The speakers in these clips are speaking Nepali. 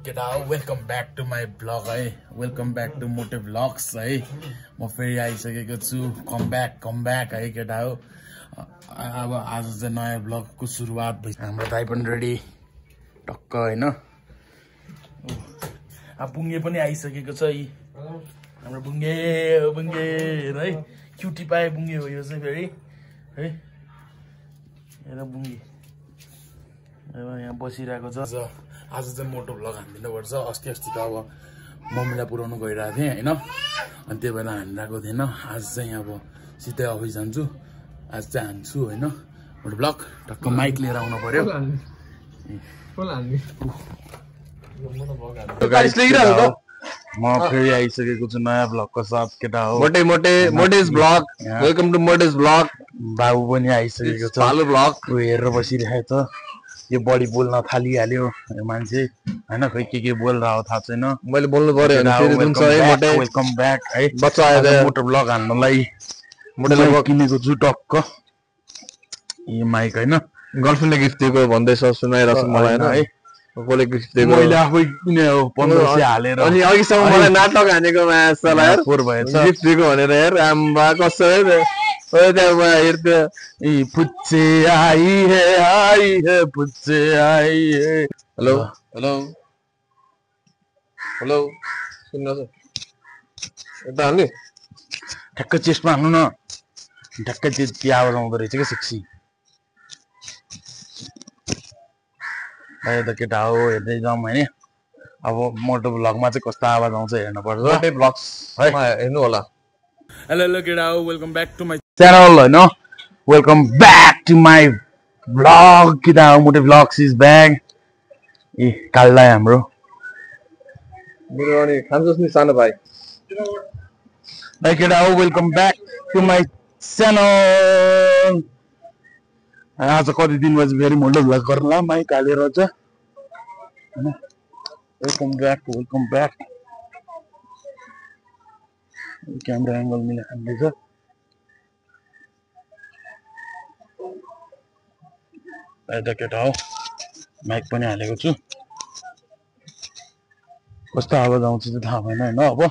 केटा हो welcome back to my blog है वेलकम ब्याक टु मोटे ब्लग्स है म फेरि आइसकेको छु कम ब्याक है केटा हो अब आज चाहिँ नयाँ ब्लगको सुरुवात भइ हाम्रो दाइ पनि रेडी टक्क हैन अब बुङ्गे पनि आइसकेको छ है हाम्रो बुङ्गे है क्युटी पाए बुङ्गे हो यो चाहिँ फेरि है हेर बुङ्गे अब यहाँ बसिरहेको छ आज चाहिँ मोटो भ्लग हानिदिनु पर्छ अस्ति त अब मम्मीलाई पुऱ्याउनु गइरहेको थिएँ होइन अनि त्यही भएर हानिरहेको थिएन आज चाहिँ अब सिधै अफिस जान्छु आज चाहिँ हान्छु होइन मोटो भ्लग टक्क माइक लिएर आउनु पर्यो म फेरि आइसकेको छु नयाँ भ्लगको साथ केटा हो मोटेस ब्लग वेलकम टु मोटेस ब्लग बाबु पनि आइसकेको छ भालु ब्लग हेरेर बसिरहेको छ यो बढी बोल्न थालिहाल्यो मान्छे हैन खै के बोलिरहेको थाहा छैन मैले बोल्नु पर्यो भने फेरि जुन छ है मोटे वेलकम ब्याक है बच्चा आएर मोटर ब्लग हान्नलाई मोटर किनेको छु टक्क यो माइक हैन गर्लफ्रेन्डले गिफ्ट दिएको भन्दैछ सुनाइरहेछ मलाई हैन है कसले गिफ्ट दिएको मैले आफै किने हो 1500 हालेर अनि अघिसम्म मलाई नाटक हानेको मासला यार फोर भएछ गिफ्ट दिएको भनेर यार आम्बा कसरी पुच्चे आई है पुच्चे आई है हेलो हेलो हेलो सुन्नुहोस् यता हाल्ने ठ्याक्क चेस्टमा हाल्नु न ठ्याक्क त्यो आवाज आउँदो रहेछ क्या सेक्सी त केटा हो हेर्दै जाउँ होइन अब मोटो भ्लगमा चाहिँ कस्तो आवाज आउँछ हेर्नुपर्छ मोटे ब्लग्स हेर्नु होला हेलो केटा हो welcome back to my channel होइन welcome back to my vlog केटा हो मोटे भ्लग्स इज ब्याक ए काल्ला हाम्रो मेरो अनि खान्छस् नि सानो भाइ केटा हो welcome back to my channel आज कति दिन पछि फेरि मोटो भ्लग गर्नुला माइक हालेर चाहिँ होइन वेलकम ब्याक क्यामेरा एङ्गल मिलाएर हान्दैछ यता केटा हो माइक पनि हालेको छु कस्तो आवाज आउँछ चाहिँ थाहा भएन होइन अब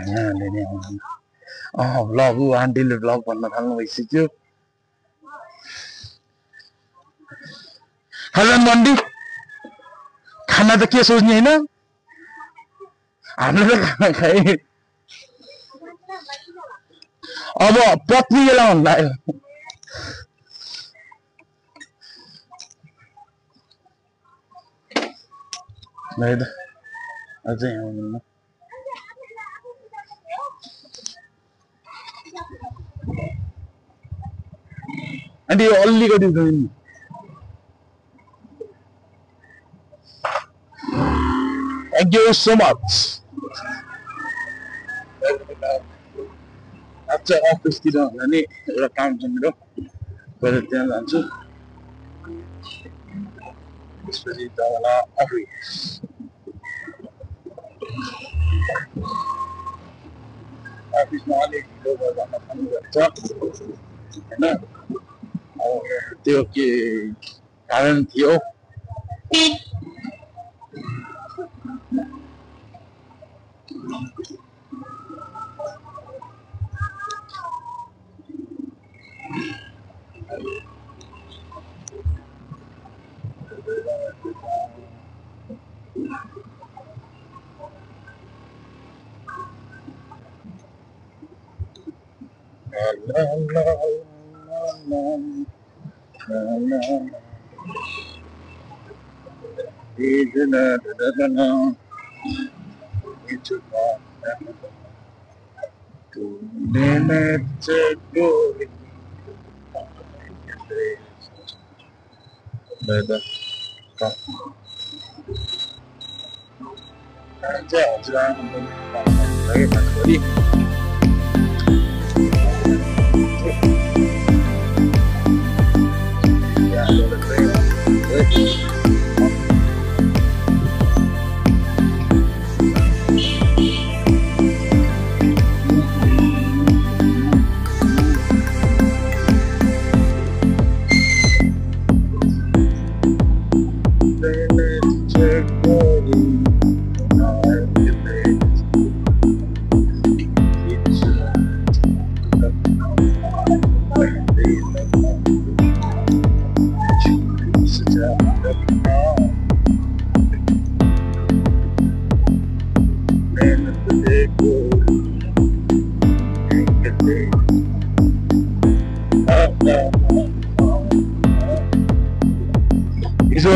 यहाँले नि भ्लग आन्टीले भ्लग भन्न थाल्नु भइसक्यो हेलो मन्डी खाना त के सोच्ने होइन हाम्रो त खाना खाए अब पत्नी बेला भन्नु लाग्यो अझै आउनु आन्टी अलिकति Thank you so much. अच्छा अफिसतिर भने एउटा काम छ मेरो गएर त्यहाँ जान्छु त्यसपछि तल अफिस अफिसमा अलिक ढिलो गर्न थाल्नुपर्छ होइन अब त्यो के कारण थियो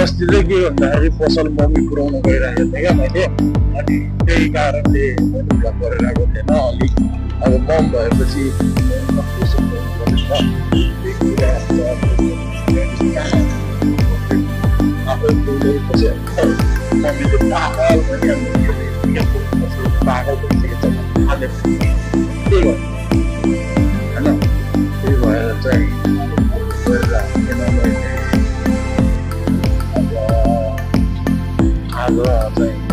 अस्ति चाहिँ के भन्दाखेरि पसल मम्मी पुऱ्याउन गइरहेको थिएँ क्या मैले अनि त्यही कारणले मैले काम गरिरहेको थिएन अलिक अब मम भएपछि आफै पुगेपछि मम्मीले पागल पागल त्यही भयो होइन त्यही भएर चाहिँ आज चाहिँ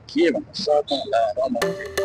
के भन्छ सकला रमाउँदै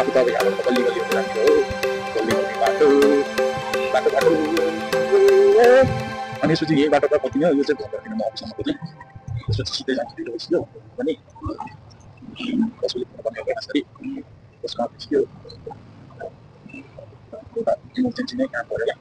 बाटो त अब यहाँ बल्ली बल्ली हुँदै जान्छ हो बल्ली बल्ली बाटो बाटो बाटो अनि यसपछि यही बाटो त कति हो यो चाहिँ घर म अफिससम्मको चाहिँ त्यसपछि सिधै जान्छु ढिलो भइसक्यो पनि कसैले पनि गरी त्यसमा भइसक्यो इमर्जेन्सी नै काम गरेर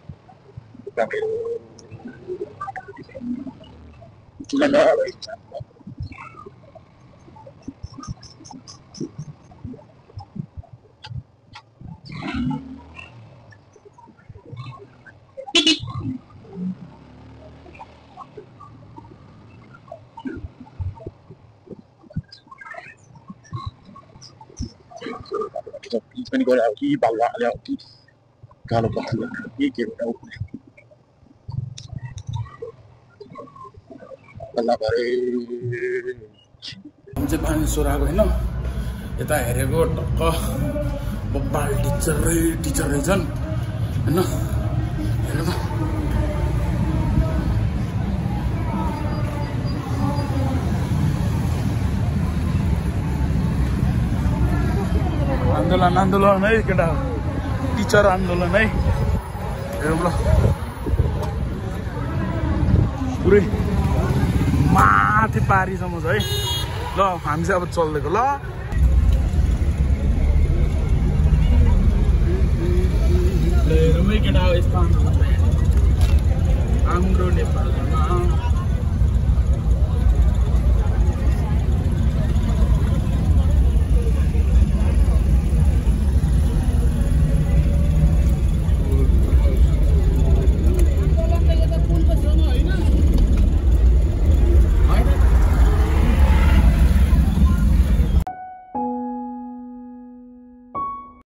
पनि गरे कि बालुवा हाल्यो कि कालो पत्थर के हो अल्लाह भरे हम चाहिँ बानेश्वर आएको होइन यता हेरेको टक्क बब्बाल टिचर रहेछन् होइन हेर त आन्दोलन है केटा टिचर आन्दोलन है हेरौँ ल पुरै माथि पारीसम्म छ है ल हामी चाहिँ अब चल्दैको ल हेरौँ है केटा यस्तो आन्दोलन हाम्रो नेपालमा